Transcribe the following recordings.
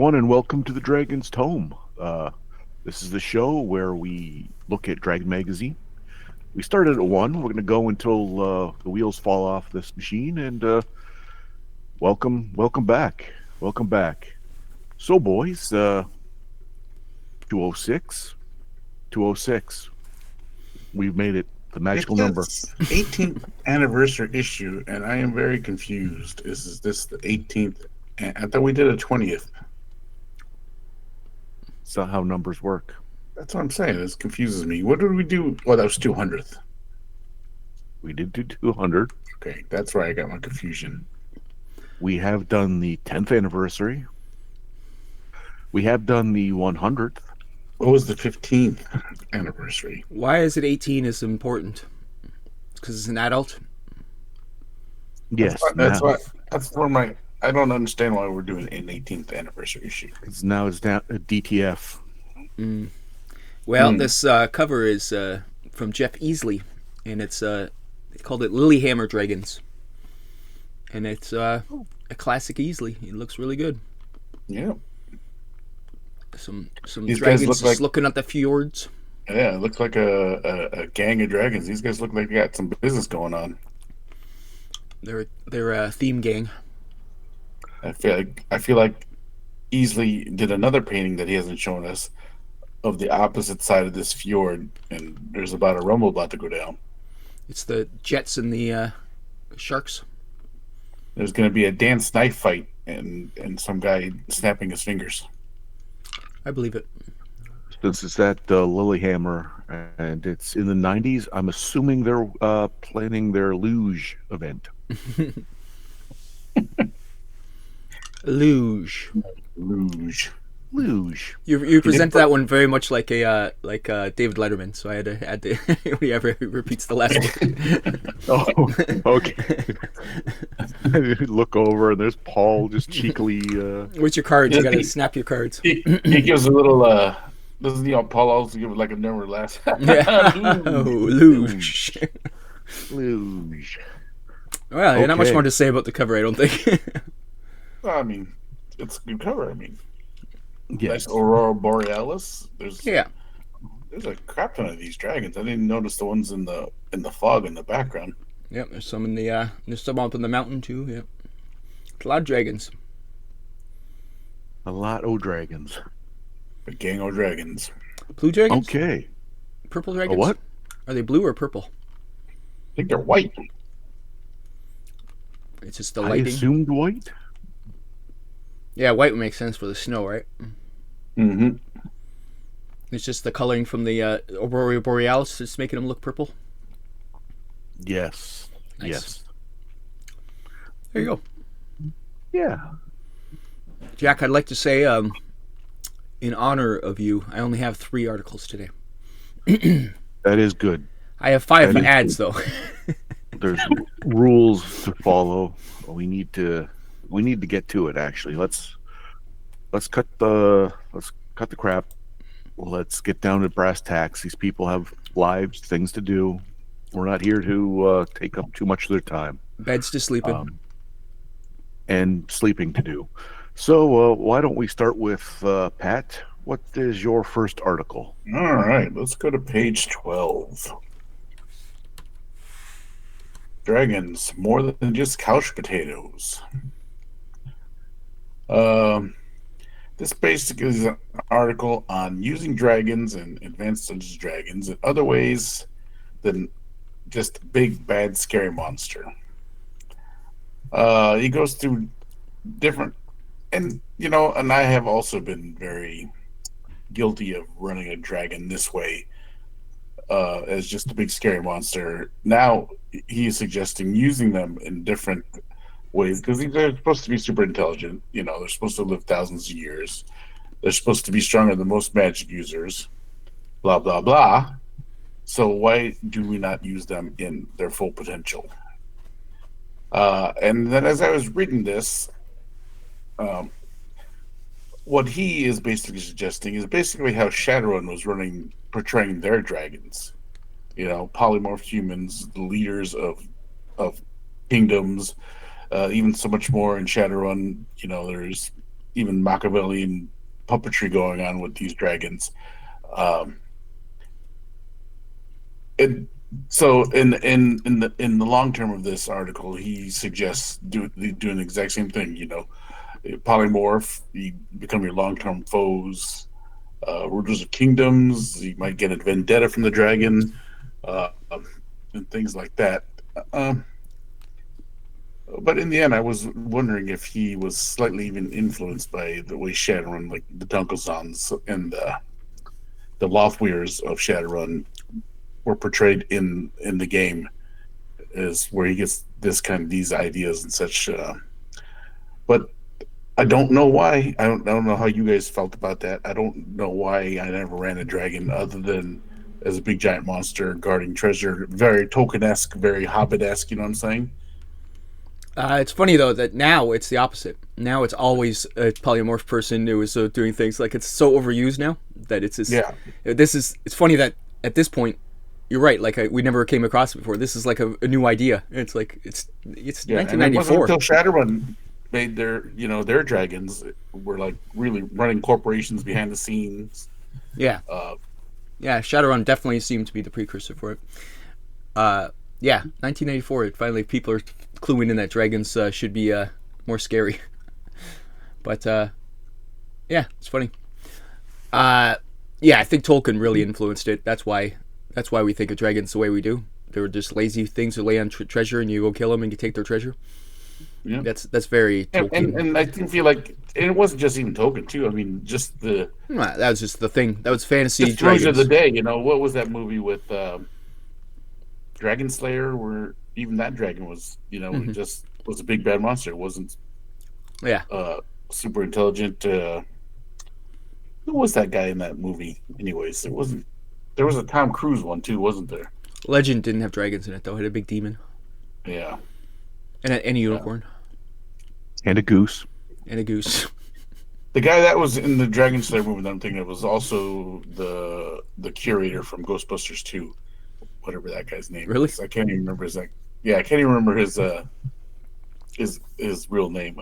everyone, and welcome to the Dragon's Tome. This is the show where we look at Dragon Magazine. We started at 1. We're going to go until the wheels fall off this machine, and welcome back. Welcome back. So, boys, 206. 206. We've made it. The magical number. 18th anniversary issue, and I am very confused. Is this the 18th? I thought we did a 20th. That's not how numbers work. That's what I'm saying. This confuses me. What did we do? Well, that was 200th. We did do 200. Okay, that's where I got my confusion. We have done the 10th anniversary. We have done the 100th. What was the 15th anniversary? Why is it 18 is important? Because it's an adult? Yes. That's where my... I don't understand why we're doing an 18th anniversary issue. It's now it's down at DTF. Well, this cover is from Jeff Easley, and it's they called it Lilyhammer Dragons, and it's a classic Easley. It looks really good. Yeah. Some These dragons guys look just like, looking at the fjords. Yeah, it looks like a gang of dragons. These guys look like they got some business going on. They're a theme gang. I feel like Easley did another painting that he hasn't shown us of the opposite side of this fjord, and there's about a rumble about to go down. It's the jets and the sharks. There's going to be a dance knife fight and some guy snapping his fingers. I believe it. Since it's at Lilyhammer and it's in the 90s, I'm assuming they're planning their luge event. Luge. You present that one very much like a David Letterman, so I had to whenever he repeats the last one. Oh, okay. Look over and there's Paul just cheekily. Where's your cards? You gotta snap your cards. He gives a little. Doesn't Paul also give it like a never last? Yeah. Luge. Luge. Well, okay. Not much more to say about the cover, I don't think. Well, I mean, it's a good cover. I mean, yes. Nice Aurora Borealis. There's a crap ton of these dragons. I didn't notice the ones in the fog in the background. Yep, there's some in the there's some up in the mountain too. Yep, a lot of dragons. A lot of dragons. A gang of dragons. Blue dragons. Okay. Purple dragons. What? Are they blue or purple? I think they're white. It's just the lighting. I assumed white. Yeah, white would make sense for the snow, right? Mm-hmm. It's just the coloring from the Aurora Borealis that's making them look purple. Yes. Nice. Yes. There you go. Yeah. Jack, I'd like to say, in honor of you, I only have 3 articles today. That is good. I have 5 ads, though. There's rules to follow. We need to get to it. Actually, let's cut the crap. Let's get down to brass tacks. These people have lives, things to do. We're not here to take up too much of their time. Beds to sleep in. And sleeping to do. So why don't we start with Pat? What is your first article? All right, let's go to page 12. Dragons, more than just couch potatoes. This basically is an article on using dragons and advanced Dungeons & Dragons in other ways than just big, bad, scary monster. He goes through different, and I have also been very guilty of running a dragon this way, as just a big, scary monster. Now he is suggesting using them in different ways, because they're supposed to be super intelligent. They're supposed to live thousands of years. They're supposed to be stronger than most magic users. Blah blah blah. So why do we not use them in their full potential? And then as I was reading this, what he is basically suggesting is basically how Shadowrun was portraying their dragons. Polymorphed humans, the leaders of kingdoms. Even so much more in Shadowrun, there's even Machiavellian puppetry going on with these dragons. Um, and so in the long term of this article, he suggests doing the exact same thing. Polymorph, you become your long term foes, rulers of kingdoms. You might get a vendetta from the dragon, uh, and things like that. Um, but in the end, I was wondering if he was slightly even influenced by the way Shadowrun, like the Dunkelzons and the Lothweirs of Shadowrun, were portrayed in the game, is where he gets these ideas and such. But I don't know why. I don't know how you guys felt about that. I don't know why I never ran a dragon other than as a big giant monster guarding treasure. Very Tolkien-esque, very Hobbit-esque. You know what I'm saying? It's funny though that now it's the opposite. Now it's always a polymorph person who is doing things like it's so overused now that it's just, Yeah. It's funny that at this point you're right. Like we never came across it before. This is like a new idea. It's like it's Yeah, and it 1994. wasn't until Shadowrun made their dragons were like really running corporations behind the scenes. Yeah, Uh, yeah. Shadowrun definitely seemed to be the precursor for it. Yeah, 1994. Finally, people are cluing in that dragons should be more scary. But yeah, it's funny. Yeah, I think Tolkien really influenced it. That's why we think of dragons the way we do. They were just lazy things to lay on treasure, and you go kill them and you take their treasure. yeah, That's very Tolkien. and I think feel like and it wasn't just even Tolkien too. I mean, just That was just the thing. That was fantasy just movies of dragons. the day. What was that movie with Dragon Slayer, where even that dragon was Mhm. just was a big bad monster. It wasn't Yeah, super intelligent. Who was that guy in that movie? Anyways, it wasn't. There was a Tom Cruise one too, wasn't there? Legend didn't have dragons in it though. It had a big demon Yeah. and a unicorn And a goose. and a goose. The guy that was in the Dragon Slayer movie that I'm thinking of was also the curator from Ghostbusters 2, whatever that guy's name Really? is. I can't even remember yeah, I can't even remember his real name.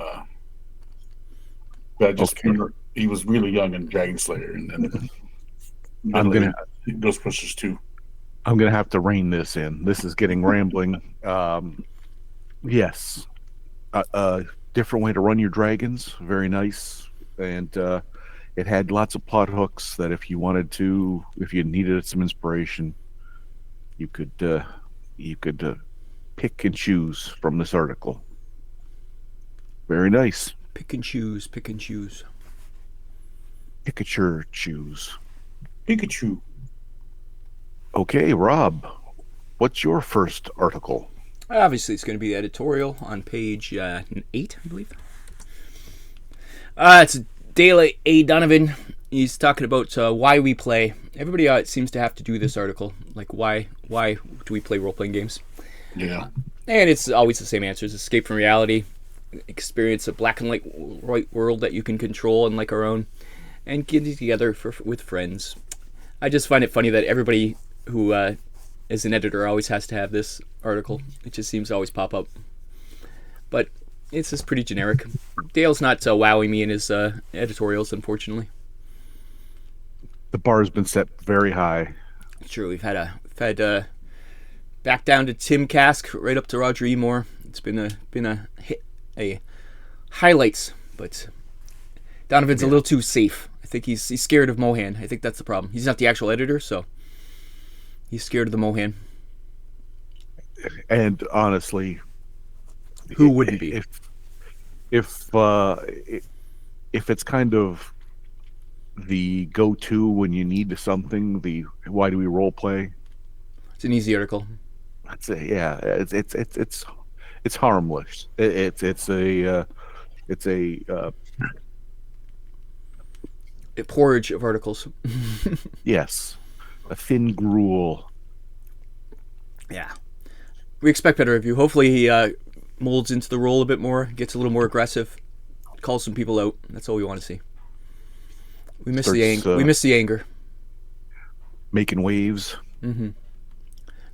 But I just Okay. remember he was really young in Dragon Slayer and then I'm gonna Ghostbusters 2. I'm gonna have to rein this in. This is getting rambling. Yes, different way to run your dragons. Very nice, and it had lots of plot hooks that if you needed some inspiration, you could pick and choose from this article. Very nice. Pick and choose. Pick and choose. Pick at your choose. Pikachu. Okay, Rob, what's your first article? Obviously, it's going to be the editorial on page 8, I believe. It's Dale A. Donovan. He's talking about why we play. Everybody seems to have to do this article. Like, why do we play role-playing games? Yeah. And it's always the same answers. Escape from reality. Experience a black and white world that you can control and like our own. And getting together with friends. I just find it funny that everybody who is an editor always has to have this article. It just seems to always pop up. But it's just pretty generic. Dale's not wowing me in his editorials, unfortunately. The bar has been set very high. Sure, we've had back down to Tim Kask, right up to Roger E. Moore. It's been a hit, a highlights, but Donovan's a little too safe. I think he's scared of Mohan. I think that's the problem. He's not the actual editor, so he's scared of the Mohan. And honestly, Who wouldn't be? If it's kind of the go-to when you need something, the why do we role play? It's an easy article. I'd say, yeah, it's harmless. It's a A porridge of articles. yes, a thin gruel. Yeah. We expect better of you. Hopefully he molds into the role a bit more, gets a little more aggressive, calls some people out. That's all we want to see. We miss we miss the anger. Making waves. Mm-hmm.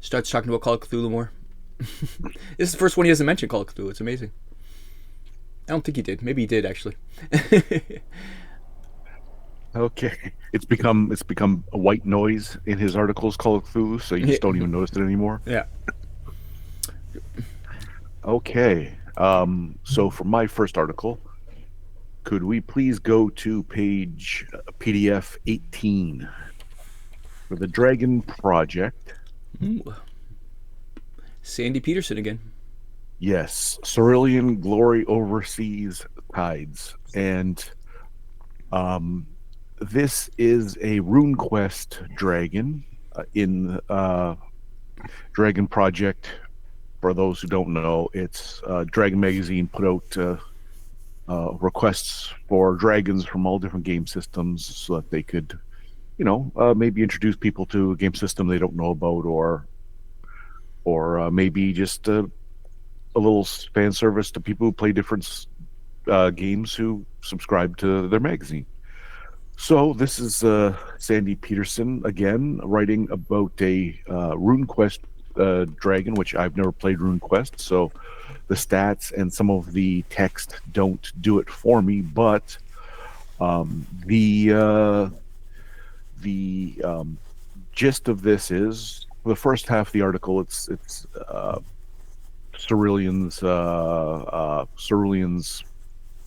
Starts talking about Call of Cthulhu more. This is the first one he hasn't mentioned Call of Cthulhu. It's amazing. I don't think he did. Maybe he did actually. Okay, it's become a white noise in his articles, Call of Cthulhu, so you Yeah. just don't even notice it anymore. Yeah. Okay, so for my first article, could we please go to page PDF 18 for the Dragon Project? Ooh. Sandy Peterson again. Yes, Cerulean Glory overseas tides, and um, this is a RuneQuest dragon in Dragon Project. For those who don't know, it's Dragon Magazine put out requests for dragons from all different game systems so that they could, maybe introduce people to a game system they don't know about, or maybe just a little fan service to people who play different games who subscribe to their magazine. So this is Sandy Peterson again writing about a RuneQuest dragon, which I've never played RuneQuest, so the stats and some of the text don't do it for me. But the gist of this is the first half of the article. It's Cerulean's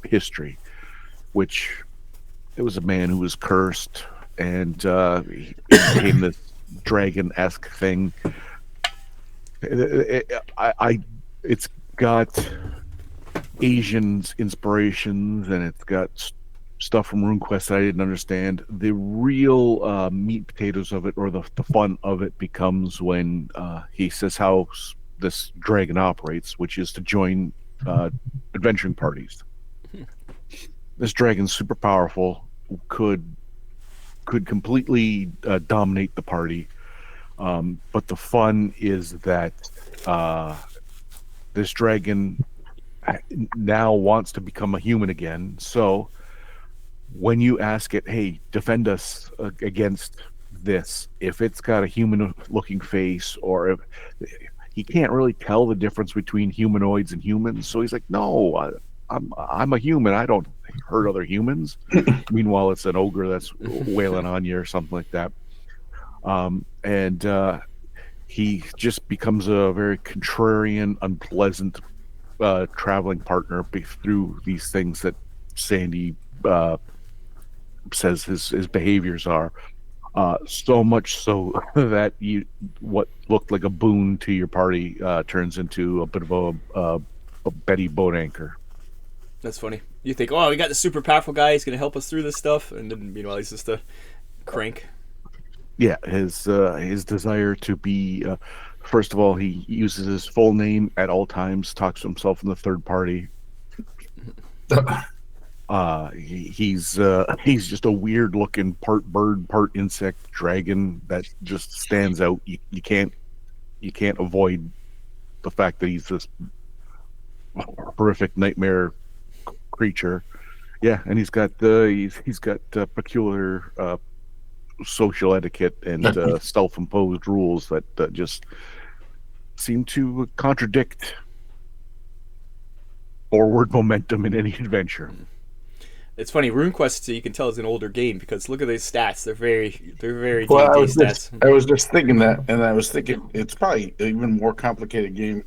history, which it was a man who was cursed, and he became this dragon-esque thing. It's got Asian inspirations, and it's got stuff from RuneQuest that I didn't understand. The real meat potatoes of it, or the fun of it, becomes when he says how this dragon operates, which is to join adventuring parties. This dragon's super powerful, could completely dominate the party. But the fun is that this dragon now wants to become a human again. So when you ask it, hey, defend us against this, if it's got a human looking face, or if he can't really tell the difference between humanoids and humans, so he's like, no, I'm a human, I don't hurt other humans. Meanwhile, it's an ogre that's wailing on you or something like that. And he just becomes a very contrarian, unpleasant traveling partner through these things that Sandy says his behaviors are. So much so that what looked like a boon to your party turns into a bit of a Betty boat anchor. That's funny. You think, oh, we got the super powerful guy. He's going to help us through this stuff. And then, meanwhile, he's just a crank. Yeah, his desire to be, first of all, he uses his full name at all times, talks to himself in the third party. He's just a weird looking part bird, part insect dragon that just stands out. You can't avoid the fact that he's this horrific nightmare creature. Yeah, and he's got peculiar social etiquette and self-imposed rules that just seem to contradict forward momentum in any adventure. It's funny, RuneQuest, you can tell, is an older game because look at these stats. They're very Well, D&D stats. I was just thinking that, and I was thinking it's probably an even more complicated game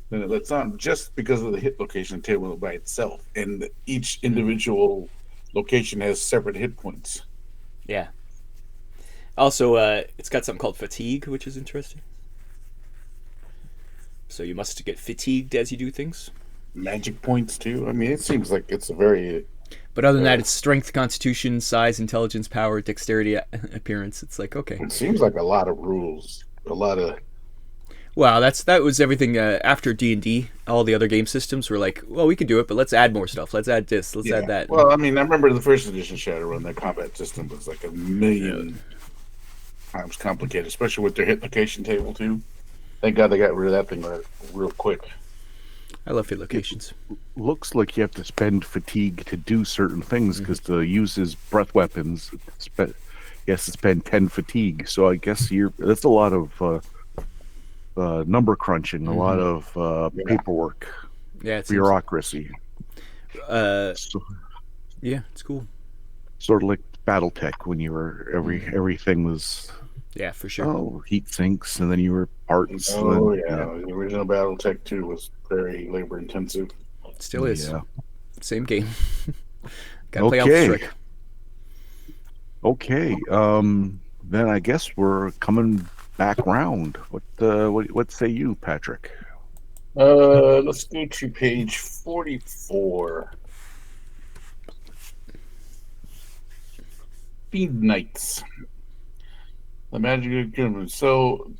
than it lets on, just because of the hit location table by itself, and each individual location has separate hit points. Yeah. Also, it's got something called fatigue, which is interesting. So you must get fatigued as you do things. Magic points too. I mean, it seems like it's a very. But other than that, it's strength, constitution, size, intelligence, power, dexterity, appearance. It's like, okay. It seems like a lot of rules, a lot of. Wow, that was everything after D&D. All the other game systems were like, well, we can do it, but let's add more stuff. Let's add this. Let's add that. Well, I mean, I remember the first edition Shadowrun. Their combat system was like a million times complicated, especially with their hit location table too. Thank God they got rid of that thing real quick. I love hit locations. Looks like you have to spend fatigue to do certain things, because to use his breath weapons, he has to spend 10 fatigue. So I guess that's a lot of number crunching, a lot of paperwork, Yeah, it's bureaucracy. Uh, So, yeah, it's cool. sort of like BattleTech when you were everything was Yeah, for sure. heat sinks, and then you were parts. And Oh then yeah, yeah, the original BattleTech 2 was very labor intensive. It still is. yeah. Same game. Got to play out the Okay, strike. okay. Then I guess we're coming back round. What say you, Patrick? Let's go to page 44. Fiend Knights, the Magic of Kingdom. So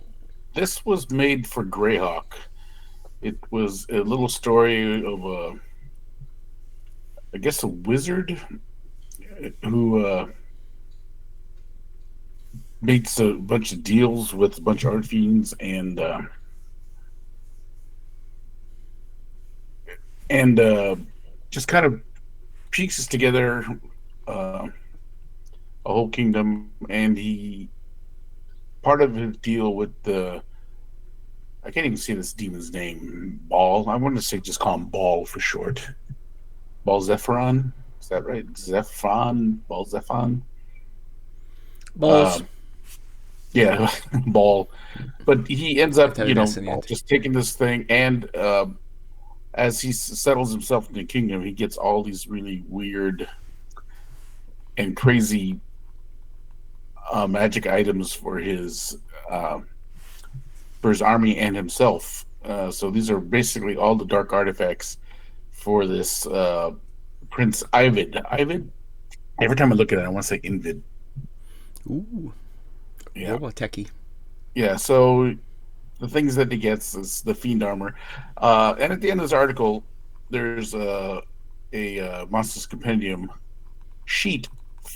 this was made for Greyhawk. It was a little story of I guess, a wizard who makes a bunch of deals with a bunch of archfiends and just kind of pieces together uh, a whole kingdom. And he part of his deal with the I can't even say this demon's name. Ball. I want to say just call him Ball for short. Ball Zephyron. Is that right? Zephron. Ball Zephon. Balls. Um, yeah, Ball. But he ends up, Without an S in the end. just taking this thing, and as he settles himself in the kingdom, he gets all these really weird and crazy magic items uh, for his army and himself. So these are basically all the dark artifacts for this Prince Ivid. Ivid. Every time I look at it, I want to say Invid. Ooh. Yeah, Real techie. yeah. So the things that he gets is the fiend armor, and at the end of this article, there's a monsters compendium sheet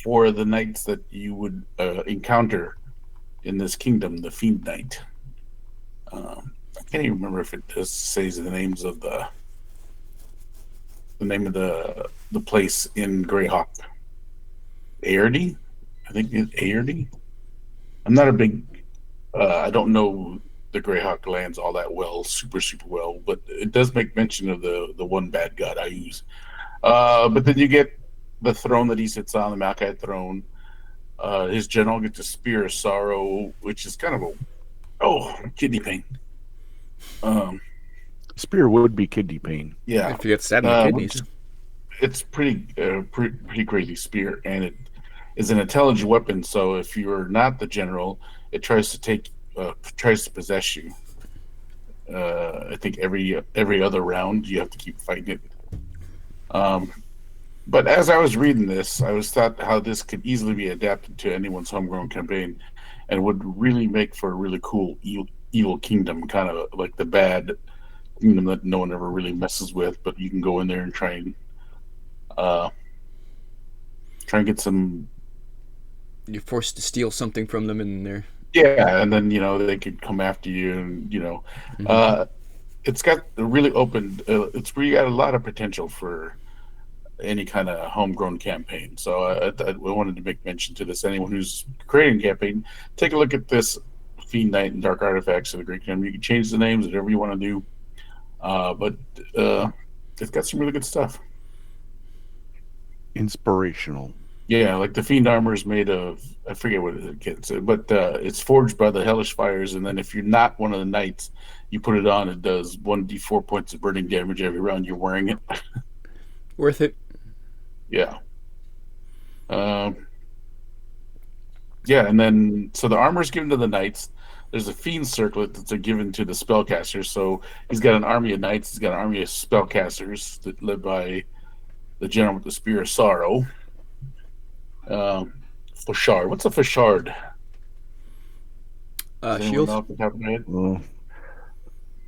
for the knights that you would encounter in this kingdom, the Fiend Knight. I can't even remember if it just says the names of the name of the place in Greyhawk. Airdy, I think it's Airdy. I'm not a big. I don't know the Greyhawk lands all that well, super well, but it does make mention of the one bad god I use. But then you get the throne that he sits on, the Malachite throne. His general gets a spear of sorrow, which is kind of a kidney pain. Spear would be kidney pain. Yeah, If you get stabbed in the kidneys. it's pretty crazy spear, and it is an intelligent weapon. So if you're not the general, it tries to possess you. I think every other round you have to keep fighting it. Um, but as I was reading this, I was thought how this could easily be adapted to anyone's homegrown campaign, and would really make for a really cool evil kingdom, kind of like the bad kingdom that no one ever really messes with. But you can go in there and uh, try and get some. You're forced to steal something from them, and they're. Yeah, and then they could come after you, and it's got a really open. It's really got a lot of potential for any kind of homegrown campaign. So I wanted to make mention to this. Anyone who's creating a campaign, take a look at this Fiend Knight and Dark Artifacts of the Great Kingdom. You can change the names, whatever you want to do, but it's got some really good stuff. Inspirational. Yeah, like the Fiend armor is made of, I forget what it is, but it's forged by the hellish fires. And then if you're not one of the knights, you put it on. It does 1d4 points of burning damage every round you're wearing it. Worth it. Yeah. Um, yeah, and then so the armor is given to the knights. There's a fiend circlet that's given to the spellcasters. So he's got an army of knights. He's got an army of spellcasters that led by the general with the spear of sorrow. Fauchard. What's a Fauchard? Does anyone Shield. know off the top of their head? Well,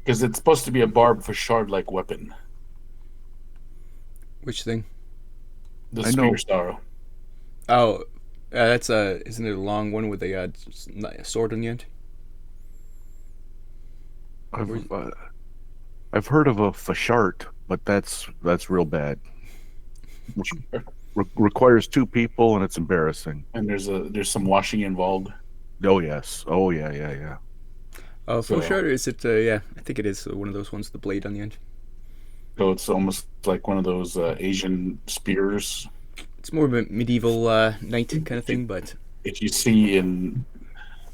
Because it's supposed to be a barbed Fauchard-like weapon. Which thing? The I spear know. of sorrow. Oh, that's isn't it a long one with a sword on the end? I've heard of a fashart, but that's real bad. Requires two people, and it's embarrassing. And there's some washing involved. Oh yes. Oh yeah. Yeah. Yeah. Oh, So- full shard, or is it? Yeah, I think it is one of those ones with the blade on the end. So it's almost like one of those Asian spears It's more of a medieval knight kind of thing, but that you see in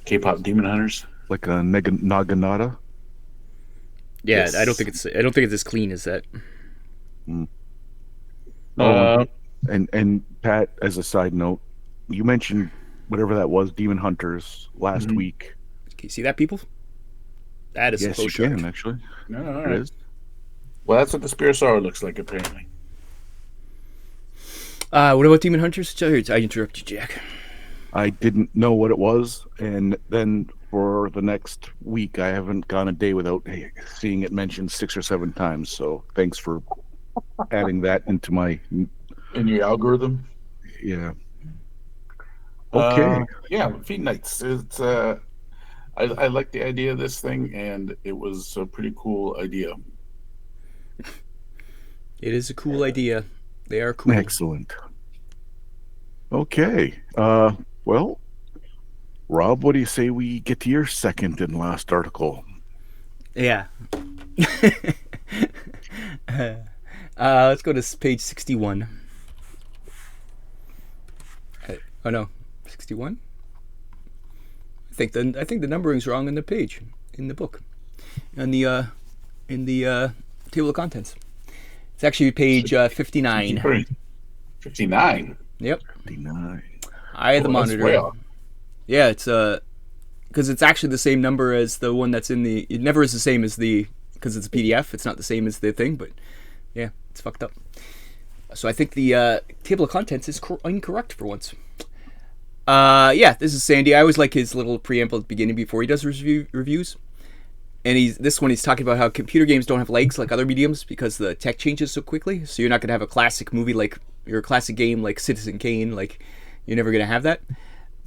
K-pop Demon Hunters. Like a naginata. yeah, Yes. I don't think it's as clean as that. Mm. Uh, And Pat, as a side note, you mentioned whatever that was, Demon Hunters, last mhm. week. Can you see that, people? That is some Yes, you close shot. can actually. No, all It right. is. Well, that's what the Spearosaur looks like, apparently. What about Demon Hunters? I interrupt you, Jack. I didn't know what it was, and then for the next week, I haven't gone a day without seeing it mentioned 6 or 7 times. So thanks for adding that into my In your algorithm. yeah. Okay, Yeah, Feet Knights. I like the idea of this thing, and it was a pretty cool idea. It is a cool idea. They are cool. excellent. Okay, well, Rob, what do you say we get to your second and last article? Yeah. Let's go to page 61. Oh no, 61. I think the numbering's wrong on the page in the book, in the table of contents. It's actually page 59. 59. Yep. 59. Eye of the Oh, that's monitor. way off. Yeah, it's because it's actually the same number as the one that's in the. It never is the same as the because it's a PDF. It's not the same as the thing, but yeah, it's fucked up. So I think the table of contents is incorrect for once. Yeah, this is Sandy. I always like his little preamble at the beginning before he does reviews. And this one he's talking about how computer games don't have legs like other mediums because the tech changes so quickly. So you're not gonna have a classic movie like or a classic game like Citizen Kane. Like you're never gonna have that.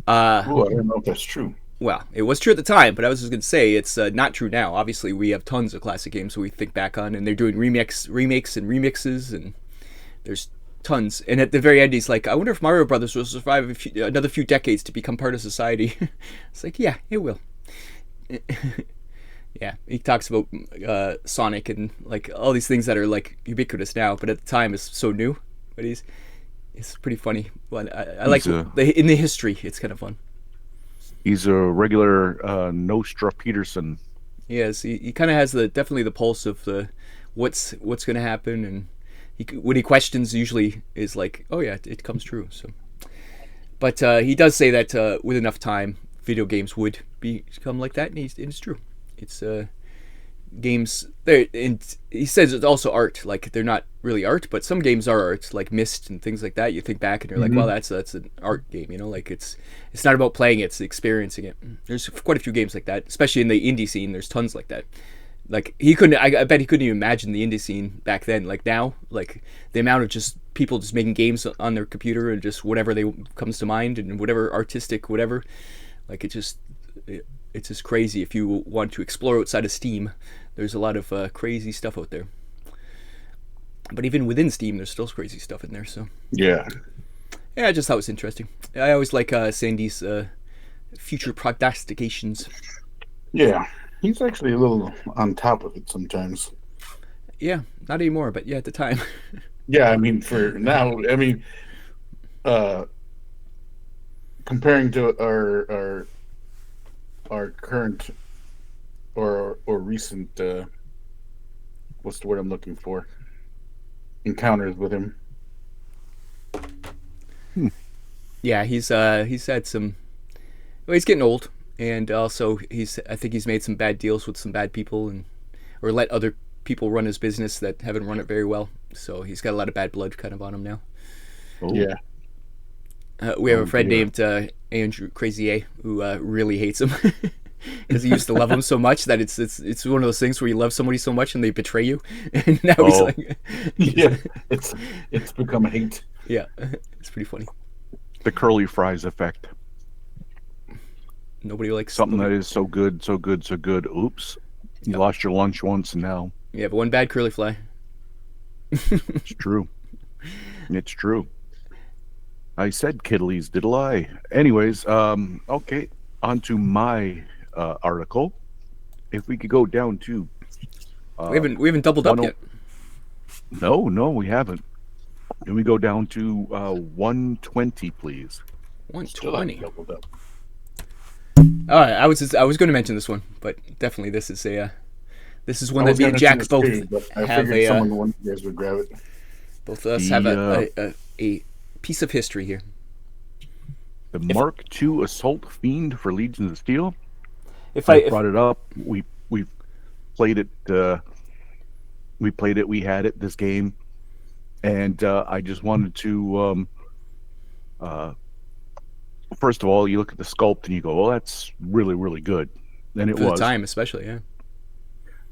Oh, I don't know if that's true. Well, it was true at the time, but I was just going to say it's not true now. Obviously, we have tons of classic games that we think back on, and they're doing remakes and remixes, and there's tons. And at the very end, he's like, "I wonder if Mario Brothers will survive another few decades to become part of society." It's like, yeah, it will. Yeah, he talks about Sonic and like all these things that are like ubiquitous now, but at the time it's so new. But it's pretty funny. But I like in the history. It's kind of fun. He's a regular Nostra Peterson. Yes, he kind of has definitely the pulse of the what's going to happen, and when he questions, usually is like, oh yeah, it comes true. So, but he does say that with enough time, video games would become like that, and it's true. It's games there, and he says it's also art. Like they're not really art, but some games are art, like Myst and things like that. You think back and you're like, well, that's an art game. You know, like it's not about playing it, it's experiencing it. There's quite a few games like that, especially in the indie scene. There's tons like that. Like he couldn't. I bet he couldn't even imagine the indie scene back then. Like now, like the amount of just people just making games on their computer and just whatever they comes to mind and whatever artistic whatever. Like it's just crazy. If you want to explore outside of Steam, there's a lot of crazy stuff out there. But even within Steam, there's still crazy stuff in there. So Yeah. I just thought it was interesting. I always like Sandy's future prognostications. Yeah. He's actually a little on top of it sometimes. Yeah, not anymore, but yeah, at the time. Yeah, I mean, for now, I mean, comparing to our current or recent what's the word I'm looking for? Encounters with him. Yeah, he's had some. Well, he's getting old, and also I think he's made some bad deals with some bad people, or let other people run his business that haven't run it very well. So he's got a lot of bad blood kind of on him now. Oh. Yeah. We have a friend named Andrew Crazy A who really hates him because he used to love him so much that it's one of those things where you love somebody so much and they betray you, and now he's like, yeah, it's become a hate. Yeah, it's pretty funny. The curly fries effect. Nobody likes something that is so good, so good, so good. Oops, you lost your lunch once, and now yeah, but one bad curly fly. It's true. It's true. I said kiddlies, diddle I? Anyways, okay, on to my article. If we could go down to we haven't doubled up yet. No, we haven't. Can we go down to 120, please? Still haven't 120. doubled up. All right, I was going to mention this one, but definitely this is one I that was me going and to Jack this both too, but I have figured one of you guys would grab it. both of us have The a piece of history here. the Mark II Assault Fiend for Legions of Steel. If I brought it up, we played it. We played it. We had it this game, and I just wanted to. First of all, you look at the sculpt and you go, "Well, that's really, really good," and it for the was. time, especially, yeah.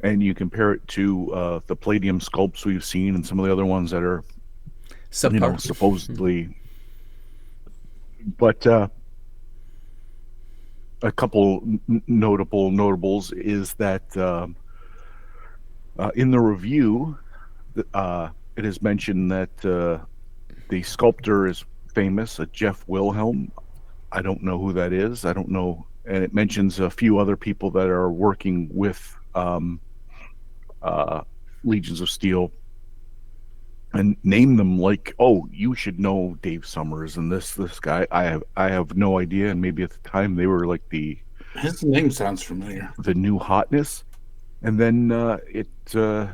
And you compare it to the Palladium sculpts we've seen and some of the other ones that are, Subpar. supposedly. But a couple notables is that in the review, it is mentioned that the sculptor is famous, Jeff Wilhelm. I don't know who that is. I don't know, and it mentions a few other people that are working with Legions of Steel, and name them like, oh, you should know Dave Summers and this guy. I have no idea, and maybe at the time they were like His name sounds familiar. the new hotness. And then it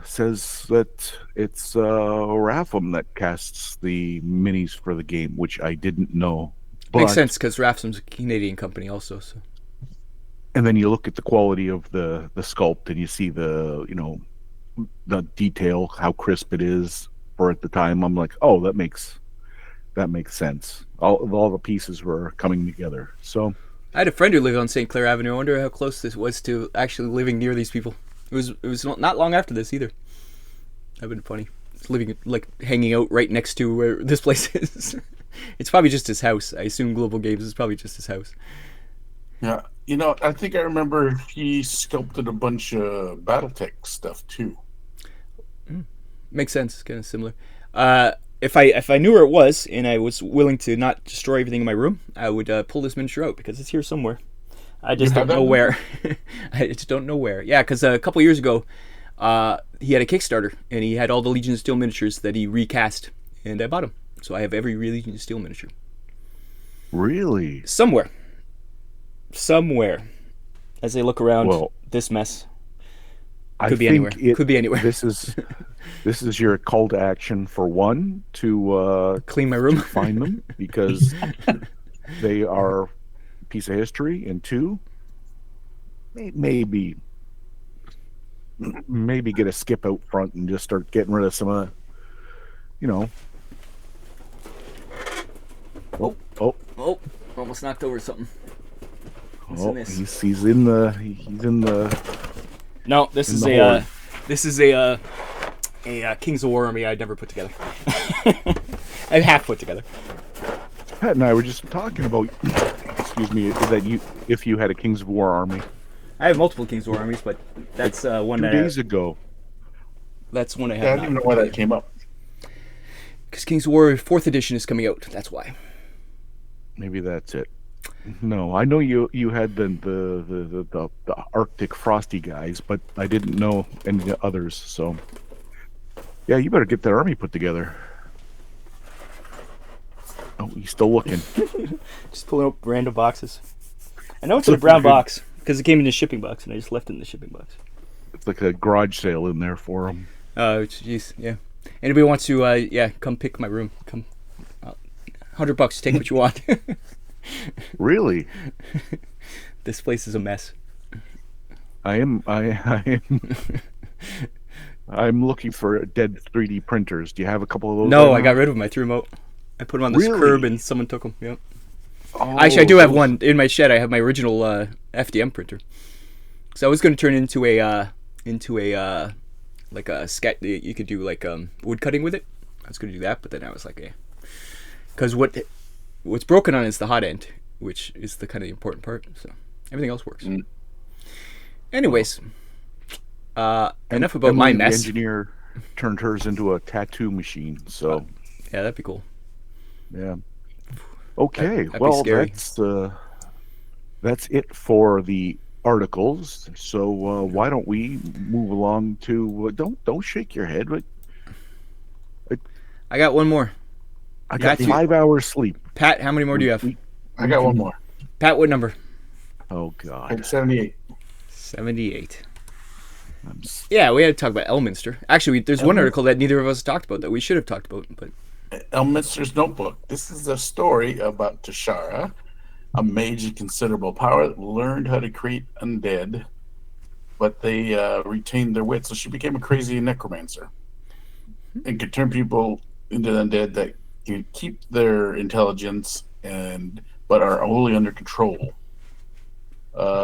says that it's Ratham that casts the minis for the game, which I didn't know. Makes sense because Rafsum's a Canadian company also. So And then you look at the quality of the sculpt, and you see the the detail, how crisp it is for at the time. I'm like, oh, that makes sense. All the pieces were coming together. So I had a friend who lived on St. Clair Avenue. I wonder how close this was to actually living near these people. It was not long after this either. That'd been funny. It's living like hanging out right next to where this place is. It's probably just his house. I assume Global Games is probably just his house. Yeah, I think I remember he sculpted a bunch of BattleTech stuff too. Makes sense. Kind of similar. If I knew where it was and I was willing to not destroy everything in my room, I would pull this miniature out because it's here somewhere. I just don't know where. I just don't know where. Yeah, because a couple years ago, he had a Kickstarter and he had all the Legion of Steel miniatures that he recast, and I bought them. So I have every Legion of Steel miniature. really, Somewhere. As I look around well, this mess. I Could be think anywhere. Could be anywhere. This is your call to action for one to Clean my room. find them because they are a piece of history, and two, maybe get a skip out front and just start getting rid of some of you know. Oh, Almost knocked over something. What's in this? he's in the. No, this in is the a horde. this is a Kings of War army I'd never put together. I half put together. Pat and I were just talking about. Excuse me. That if you had a Kings of War army I have multiple Kings of War armies, but that's one 2 that days ago. that's one I Yeah, I have. don't even know why that came up. Because Kings of War 4th edition is coming out. That's why. Maybe that's it. No, I know you had the Arctic frosty guys, but I didn't know any of the others. So yeah, you better get that army put together. Oh, he's still looking. Just pulling up random boxes. I know it's in a brown box because it came in a shipping box, and I just left it in the shipping box. It's like a garage sale in there for him. Oh, jeez, yeah. Anybody wants to, come pick my room. Come, $100. Take what you want. Really? This place is a mess. I am I'm looking for dead 3D printers. Do you have a couple of those? No, right I got now? rid of them. I threw them out. I put them on this Really? curb, and someone took them. Yep. Oh, Actually, I do have those- one in my shed. I have my original FDM printer. So I was going to turn it into a like a sketch. You could do like wood cutting with it. I was going to do that, but then I was like, eh, because what's broken on is the hot end, which is the kind of the important part. So everything else works. Anyways, enough about my Emily, the mess. engineer turned hers into a tattoo machine. So Yeah, that'd be cool. yeah. Okay. That'd be Well, scary. that's it for the articles. So why don't we move along to don't shake your head, but I got one more. I got Pat, 5 hours sleep. Pat, how many more do you have? I got one more. Pat, what number? Oh God. Page 78. 78. I'm Yeah, we had to talk about Elminster. Actually, there's one Elminster. article that neither of us talked about that we should have talked about. But Elminster's Notebook. This is a story about Tashara, a mage of considerable power that learned how to create undead, but they retained their wits. So she became a crazy necromancer and could turn people into undead that can keep their intelligence but are wholly under control.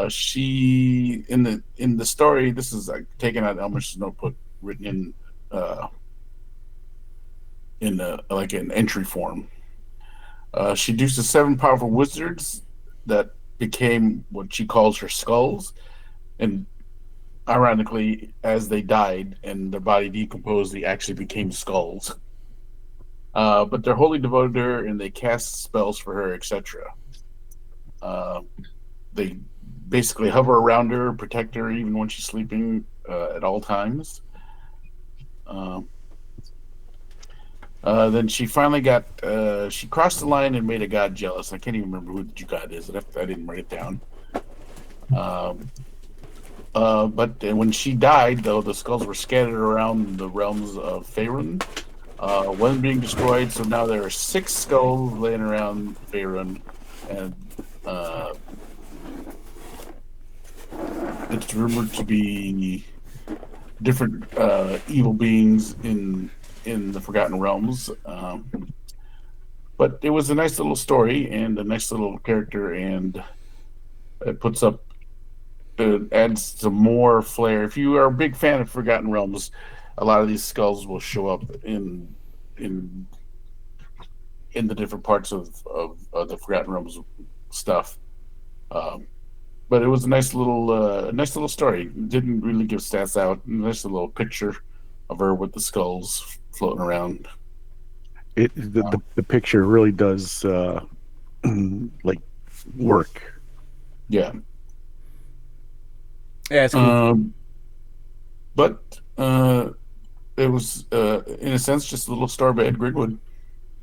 She in the story. This is taken out of Elminster's Notebook, written in like an entry form. She induces 7 powerful wizards that became what she calls her skulls, and ironically, as they died and their body decomposed, they actually became skulls. But they're wholly devoted to her, and they cast spells for her, etc. They basically hover around her, protect her even when she's sleeping at all times. Then she finally she crossed the line and made a god jealous. I can't even remember who the god is. I didn't write it down. But when she died, though, the skulls were scattered around the realms of Faerun. One being destroyed, so now there are 6 skulls laying around Faerun, and it's rumored to be different evil beings in the Forgotten Realms. But it was a nice little story and a nice little character, and it adds some more flair. If you are a big fan of Forgotten Realms, a lot of these skulls will show up in the different parts of the Forgotten Realms stuff. But it was a nice little story. It didn't really give stats out. Nice little picture of her with the skulls floating around. The picture really does like work. Yeah. yeah, it's cool. But it was, in a sense, just a little story by Ed Greenwood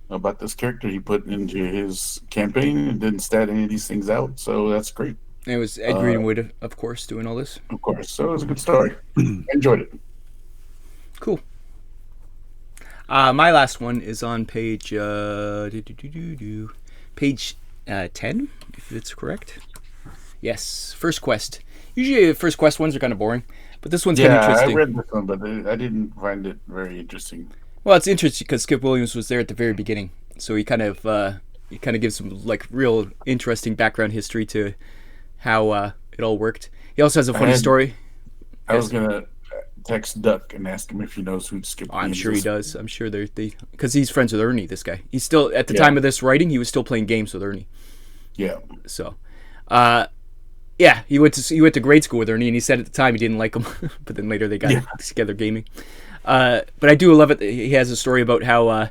about this character he put into his campaign and didn't stat any of these things out. So that's great. It was Ed Greenwood, of course, doing all this. Of course. So it was a good story. I enjoyed it. Cool. My last one is on page page 10, if it's correct. Yes, first quest. Usually the first quest ones are kind of boring, but this one's kind of interesting. I read this one, but I didn't find it very interesting. Well, it's interesting because Skip Williams was there at the very beginning, so he kind of gives some like real interesting background history to how it all worked. He also has a funny story. I was gonna text Duck and ask him if he knows who Skip Williams I'm sure he is. does. I'm sure they because he's friends with Ernie. This guy. He's still at the time of this writing. He was still playing games with Ernie. Yeah. So, yeah, he went to grade school with Ernie, and he said at the time he didn't like him, but then later they got together gaming. But I do love it. That he has a story about how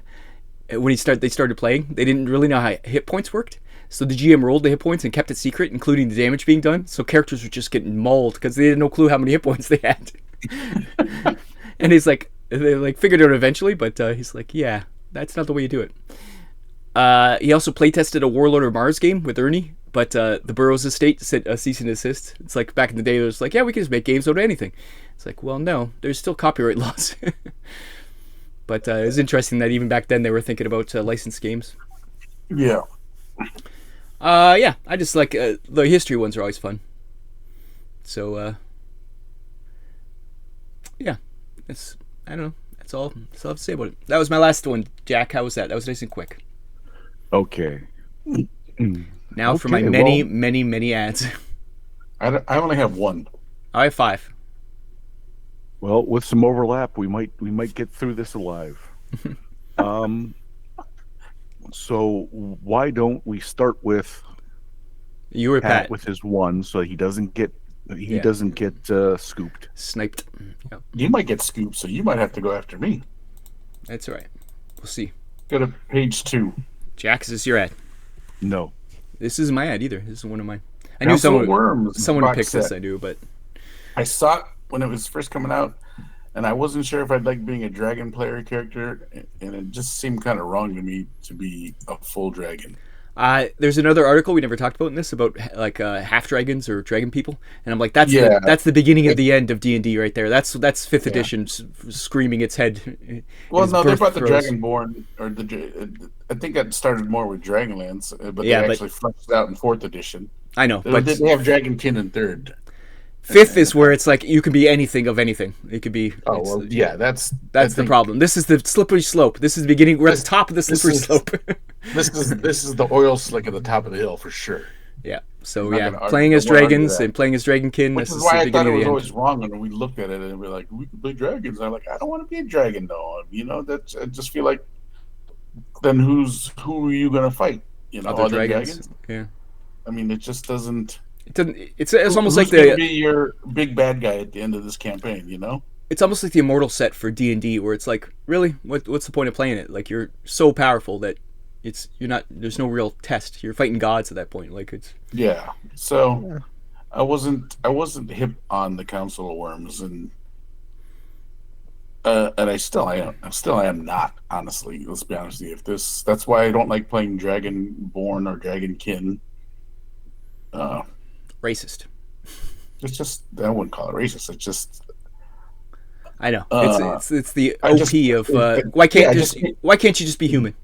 when they started playing, they didn't really know how hit points worked. So the GM rolled the hit points and kept it secret, including the damage being done. So characters were just getting mauled because they had no clue how many hit points they had. And he's like, they like figured it out eventually, but he's like, yeah, that's not the way you do it. He also playtested a Warlord of Mars game with Ernie, but the Burroughs estate said cease and desist. It's like back in the day, it was like, yeah, we can just make games out of anything. It's like, well, no, there's still copyright laws. But it's interesting that even back then they were thinking about licensed games. Yeah. Yeah, I just like the history ones are always fun. So, yeah, I don't know. That's all I have to say about it. That was my last one, Jack. How was that? That was nice and quick. Okay. Now for my many ads. I only have one. I have 5. Well, with some overlap, we might get through this alive. So why don't we start with You were Pat. with his one, so he doesn't get scooped. Sniped. Yeah, You might get scooped, so you might have to go after me. that's all right. We'll see. Go to page 2. Jack, is this your ad? No. This isn't my ad either. This is one of mine. I Council knew of Worms someone box picked this. set. I knew, but I saw it when it was first coming out, and I wasn't sure if I'd like being a dragon player character, and it just seemed kind of wrong to me to be a full dragon. There's another article we never talked about in this about like half dragons or dragon people, and I'm like, Yeah, that's the beginning of the end of D&D right there. That's fifth yeah. edition screaming its head. In Well, its no, they birth brought the throes. Dragonborn, or I think that started more with Dragonlance, but they Yeah, but actually fleshed it out in fourth edition. I know, They, but they have Dragonkin in third. fifth And is where it's like you can be anything of anything. It could be. oh well, yeah, I That's the think problem. This is the slippery slope. This is the beginning. We're at the top of the this slippery is slope. this is the oil slick at the top of the hill for sure. Yeah. So I'm not yeah, gonna argue, playing I as won't argue dragons that. and playing as dragonkin. Which This is is the why I thought beginning it of was the end. always wrong when we looked at it and we're like, we could play dragons. I'm like, I don't want to be a dragon though. You know, that's I just feel like then who are you gonna fight? You know, Other other dragons. dragons. Yeah. I mean, it just doesn't. It doesn't. It's almost like Who's going to the. be your big bad guy at the end of this campaign? You know? It's almost like the immortal set for D&D, where it's like, really, what's the point of playing it? Like you're so powerful that you're not. There's no real test. You're fighting gods at that point. Like it's. Yeah. So I wasn't hip on the Council of Worms, and I am not, honestly. Let's be honest with you. That's why I don't like playing Dragonborn or Dragonkin. Uh, Racist. it's just I wouldn't call it racist. It's just I know. uh, It's the I OP just of why can't yeah, I just just why can't you just be human?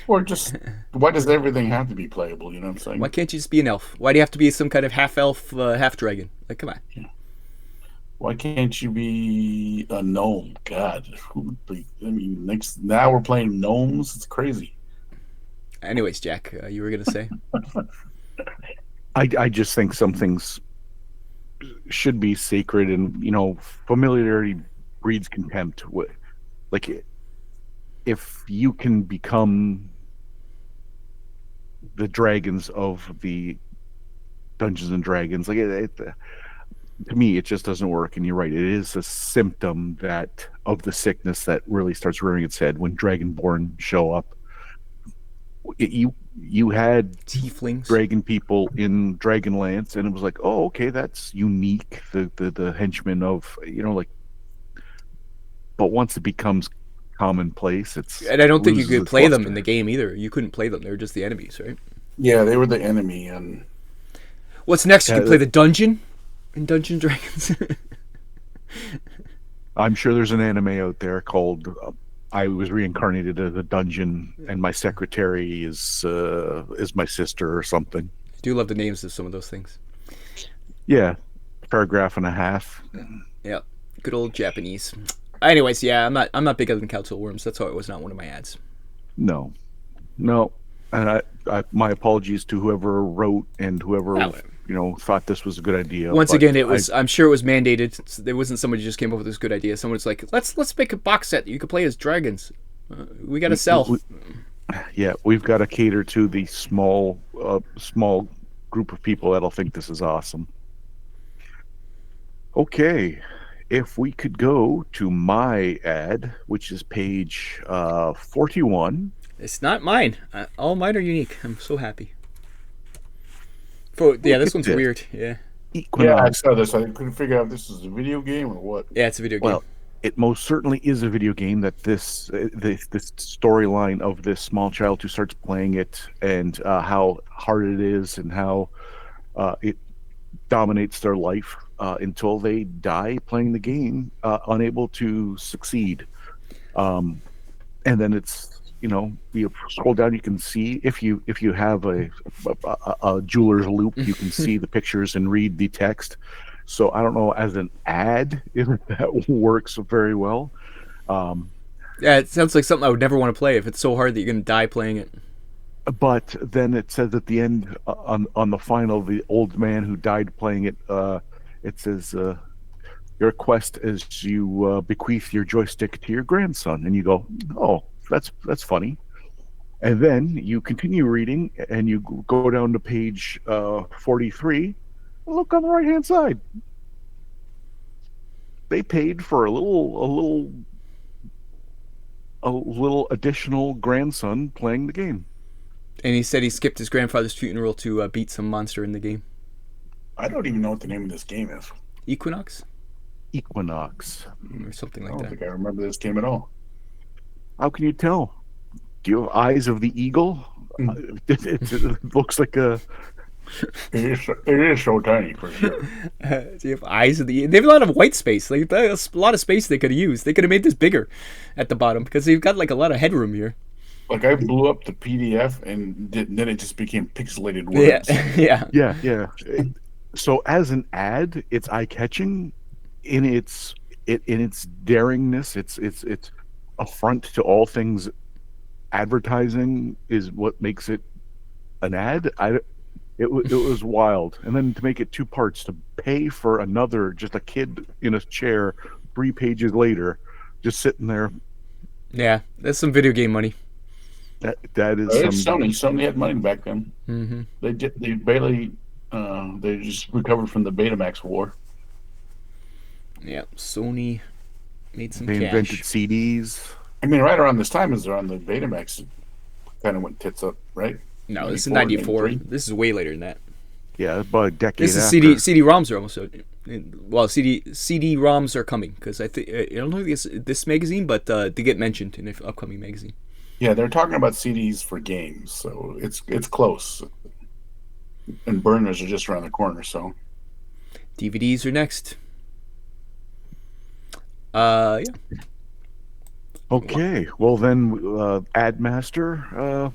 or just why does everything have to be playable? You know what I'm saying? Why can't you just be an elf? Why do you have to be some kind of half elf, half dragon? Like, come on. Why can't you be a gnome? God, I mean, now we're playing gnomes. It's crazy. Anyways, Jack, you were gonna say I just think some things should be sacred, and familiarity breeds contempt. Like, if you can become the dragons of the Dungeons and Dragons, like to me, it just doesn't work. And you're right; it is a symptom that of the sickness that really starts rearing its head when Dragonborn show up. You had tieflings. dragon people in Dragonlance, and it was like, oh, okay, that's unique. The henchmen of like, but once it becomes commonplace, And I don't think you loses could its play them luster. in the game either. You couldn't play them; they were just the enemies, right? Yeah, they were the enemy, and What's next? You Yeah, could play the dungeon in Dungeons and Dragons. I'm sure there's an anime out there called I was reincarnated as a dungeon, and my secretary is my sister or something. I do love the names of some of those things. Yeah, paragraph and a half. Yeah, good old Japanese. Anyways, yeah, I'm not big on Council of Worms. That's why it was not one of my ads. No, no, and my apologies to whoever wrote and whoever thought this was a good idea. Once but again, it was. I'm sure it was mandated. There wasn't somebody who just came up with this good idea. Someone was like, let's make a box set that you can play as dragons. We got to sell. Yeah, we've got to cater to the small group of people that'll think this is awesome. Okay, if we could go to my ad, which is page 41. It's not mine. All mine are unique. I'm so happy. Yeah, this one's weird. Yeah. yeah, I saw this. I couldn't figure out if this is a video game or what. Yeah, it's a video game. Well, it most certainly is a video game. That this storyline of this small child who starts playing it, and how hard it is, and how it dominates their life until they die playing the game, unable to succeed. And then it's you scroll down, you can see if you have a jeweler's loop, you can see the pictures and read the text. So I don't know, as an ad, if that works very well. Yeah, it sounds like something I would never want to play if it's so hard that you're going to die playing it. But then it says at the end, on the final, the old man who died playing it, it says, your quest is you bequeath your joystick to your grandson. And you go, oh, that's funny. And then you continue reading, and you go down to page 43. Look on the right hand side. They paid for a little additional grandson playing the game. And he said he skipped his grandfather's funeral to beat some monster in the game. I don't even know what the name of this game is. Equinox? Equinox. or something I like don't that. think I remember this game at all. How can you tell? Do you have eyes of the eagle? Hmm. It looks like a. It is so tiny for sure. Do you have eyes of the? They have a lot of white space. Like there's a lot of space they could have used. They could have made this bigger at the bottom because they've got like a lot of headroom here. Like I blew up the PDF and then it just became pixelated Yeah, words. yeah, Yeah. So as an ad, it's eye catching in its daringness. It's affront to all things advertising is what makes it an ad. It was wild, and then to make it two parts, to pay for another, just a kid in a chair 3 pages later, just sitting there. yeah. That's some video game money. That is It's some. Sony. Sony had money back then. Mm-hmm. They barely they just recovered from the Betamax war. Yeah, Sony made some They invented cash. CDs. I mean, right around this time is around the Betamax kind of went tits up, right? No, this is 94, 94. 93? This is way later than that. Yeah, about a decade This is after. CD-ROMs are almost out. Well, CD-ROMs are coming because I think I don't know if this magazine, but they get mentioned in an upcoming magazine. Yeah, they're talking about CDs for games, so it's close. And burners are just around the corner, so DVDs are next. Yeah. Okay, well then, Ad Master,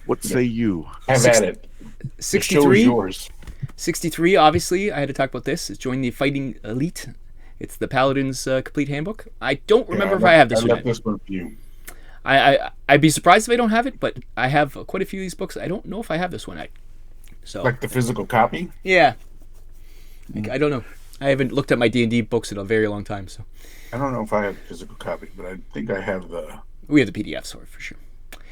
what say you? have at it. The show is 63. yours. 63, obviously, I had to talk about this. It's Join the Fighting Elite. It's the Paladin's Complete Handbook. I don't remember if I have this I one. left this one for you. I'd be surprised if I don't have it, but I have quite a few of these books. I don't know if I have this one. So Like the physical copy. yeah, I don't know. I haven't looked at my D&D books in a very long time, so I don't know if I have the physical copy, but I think I have the. we have the PDF for sure.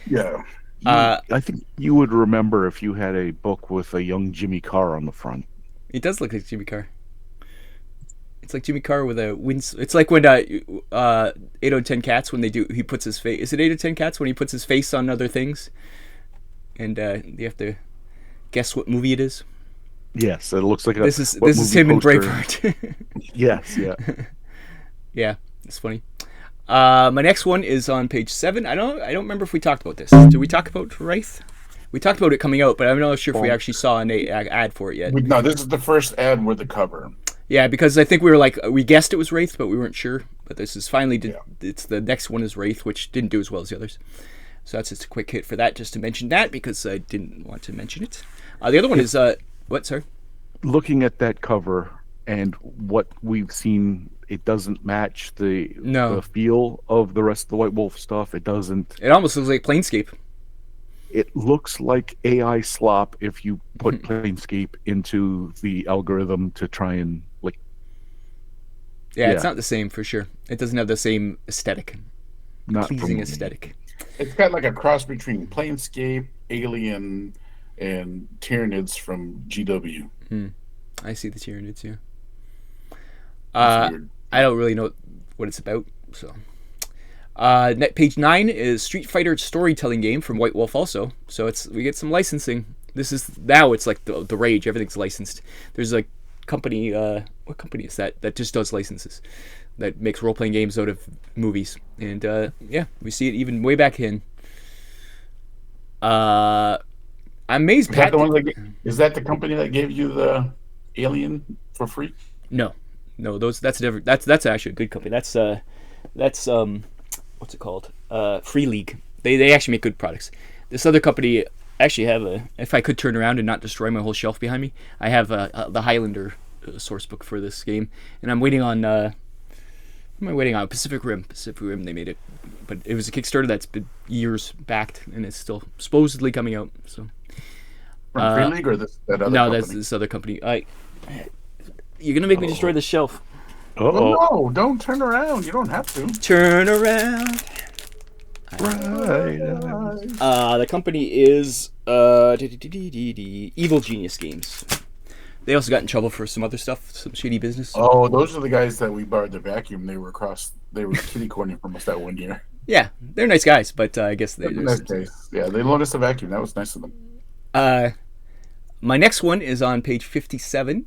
Yeah. I think you would remember if you had a book with a young Jimmy Carr on the front. It does look like Jimmy Carr. It's like Jimmy Carr with a wind. It's like when 8 out of 10 Cats when he puts his face. Is it 8 out of 10 Cats when he puts his face on other things, and you have to guess what movie it is. Yes, it looks like This is him in Braveheart. Yes, yeah. Yeah, it's funny. My next one is on page 7. I don't remember if we talked about this. Did we talk about Wraith? We talked about it coming out, but I'm not sure if we actually saw an ad for it yet. No, this is the first ad with the cover. Yeah, because I think we guessed it was Wraith, but we weren't sure. But this is finally, it's the next one is Wraith, which didn't do as well as the others. So that's just a quick hit for that, just to mention that, because I didn't want to mention it. The other one is, what, sir? Looking at that cover and what we've seen, it doesn't match the feel of the rest of the White Wolf stuff. It doesn't. It almost looks like Planescape. It looks like AI slop if you put Planescape into the algorithm to try and Yeah, it's not the same for sure. It doesn't have the same aesthetic, pleasing aesthetic. It's got like a cross between Planescape, Alien, and Tyranids from GW. I see the Tyranids, yeah. Weird. I don't really know what it's about, so. Page 9 is Street Fighter storytelling game from White Wolf also. So we get some licensing. Now it's like the rage. Everything's licensed. There's a company, what company is that just does licenses, that makes role-playing games out of movies. And yeah, we see it even way back in. I'm amazed. Is that the company that gave you the Alien for free? No, that's different. That's actually a good company. That's what's it called? Free League. They actually make good products. This other company actually have if I could turn around and not destroy my whole shelf behind me, I have the Highlander source book for this game, and I'm waiting on. What am I waiting on? Pacific Rim. They made it, but it was a Kickstarter that's been years backed, and it's still supposedly coming out. So. From Free League or that other company? No, that's this other company. You're gonna make me destroy the shelf. Oh no! Don't turn around. You don't have to. Turn around. Right. The company is Evil Genius Games. They also got in trouble for some other stuff, some shady business. Oh, those are the guys that we borrowed the vacuum. They were kitty corning from us that one year. Yeah, they're nice guys, but I guess they're nice guys. Yeah, they loaned us a vacuum. That was nice of them. My next one is on page 57.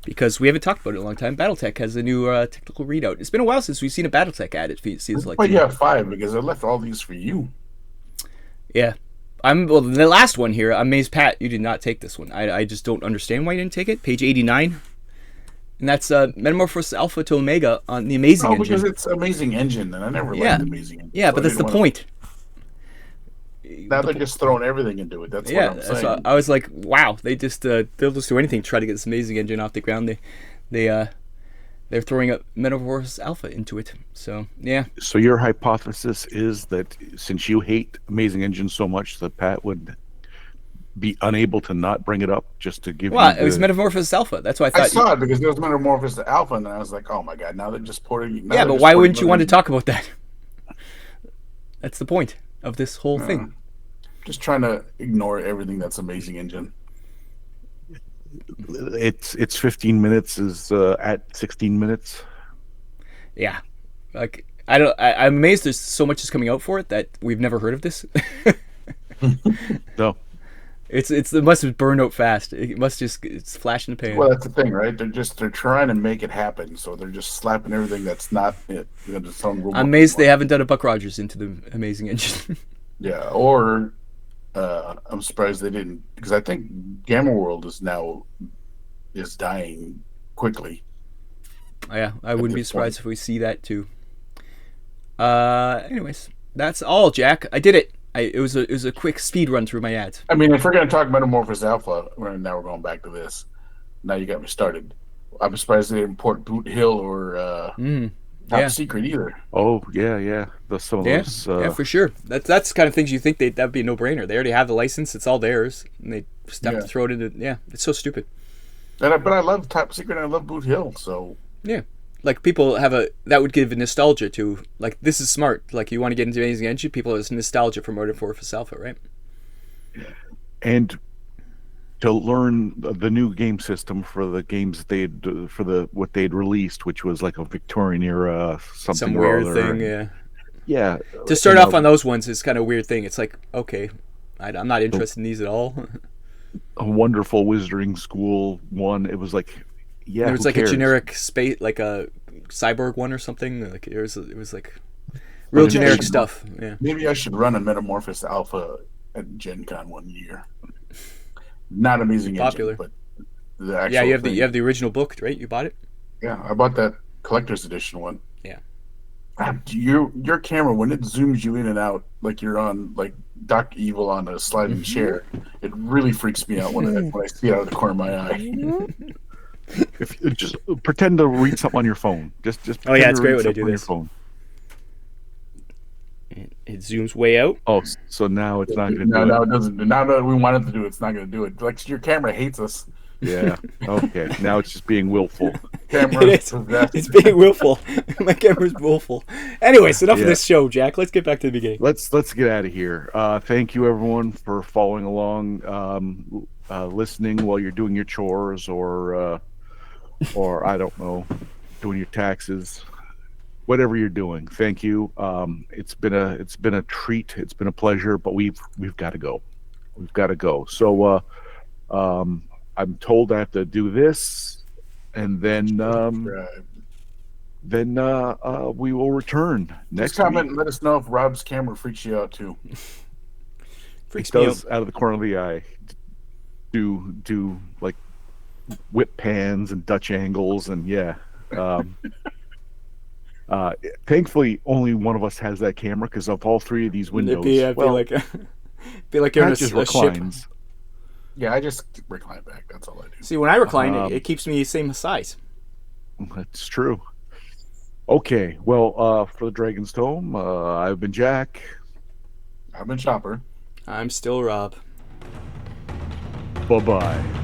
because we haven't talked about it in a long time. BattleTech has a new technical readout. It's been a while since we've seen a BattleTech ad. It seems like. But you have 5 because I left all these for you. Yeah. Well, the last one here, I'm amazed, Pat, you did not take this one. I just don't understand why you didn't take it. Page 89. And that's Metamorphosis Alpha to Omega on the Amazing Engine. Because it's Amazing Engine, and I never liked Amazing Engine. Yeah, so but that's the point. Now they're just throwing everything into it. That's what I'm saying. So I was like, wow, they'll just do anything to try to get this Amazing Engine off the ground. They're throwing up Metamorphosis Alpha into it. So, yeah. So your hypothesis is that since you hate Amazing Engine so much that Pat would be unable to not bring it up just to give you it was Metamorphosis Alpha. That's why I thought. I saw it because there was Metamorphosis Alpha, and then I was like, oh my god, now they're just porting. Yeah, but why wouldn't you want to talk about that? That's the point of this whole thing. Just trying to ignore everything that's Amazing Engine. It's 15 minutes is at 16 minutes. Yeah, like I'm amazed there's so much is coming out for it that we've never heard of this. No, it must have burned out fast. It's flash in the pan. Well, that's the thing, right? They're trying to make it happen, so they're just slapping everything that's not it. I'm amazed they haven't done a Buck Rogers into the Amazing Engine. Yeah, or I'm surprised they didn't, because I think Gamma World is dying quickly. Yeah, I wouldn't be surprised if we see that too. Anyways, that's all, Jack. I did it. It was a quick speed run through my ads. I mean, if we're going to talk Metamorphosis Alpha, now we're going back to this. Now you got me started. I'm surprised they didn't port Boot Hill or Top Secret either. Oh yeah. Some of those. Yeah, for sure. That's the kind of things you think that'd be a no-brainer. They already have the license; it's all theirs, and they just have to throw it into. Yeah, it's so stupid. But I love Top Secret and I love Boot Hill, so yeah. Like people that would give a nostalgia to, like, this is smart. Like, you want to get into Amazing Engine, people have this nostalgia for Metamorphosis Alpha, right? And to learn the new game system for the games what they'd released, which was like a Victorian era some weird thing, yeah. To start off on those ones is kind of a weird thing. It's like, okay, I'm not interested in these at all. A Wonderful Wizarding School one. It was like. Yeah, there was like a generic space, like a cyborg one or something. Like it was like real generic stuff. Yeah. Maybe I should run a Metamorphosis Alpha at Gen Con one year. Not Amazing popular, Engine, but the actual. Yeah, you have the original book, right? You bought it. Yeah, I bought that collector's edition one. Yeah. Your camera, when it zooms you in and out like you're on like Doc Evil on a sliding chair, it really freaks me out when I see it out of the corner of my eye. If you just pretend to read something on your phone, just oh yeah, it's great when I do this. Phone. It zooms way out. Oh, so now it's not going to do it. No, it doesn't. Now that we want it to do it, it's not going to do it. Like your camera hates us. Yeah. Okay. Now it's just being willful. It's being willful. My camera's willful. Anyways, enough of this show, Jack. Let's get back to the beginning. Let's get out of here. Thank you, everyone, for following along, listening while you're doing your chores or I don't know, doing your taxes, whatever you're doing. Thank you. It's been a treat. It's been a pleasure, but we've got to go. We've got to go. So I'm told I have to do this, and then we will return next Just comment week. And let us know if Rob's camera freaks you out too. Freaks me out out of the corner of the eye. Do like whip pans and Dutch angles and thankfully only one of us has that camera because of all three of these windows. It'd be like you're in a reclines. ship. Yeah, I just recline back. That's all I do. See, when I recline, it keeps me the same size. That's true. Okay, well, for the Dragon's Tome, I've been Jack. I've been Chopper. I'm still Rob. Bye-bye.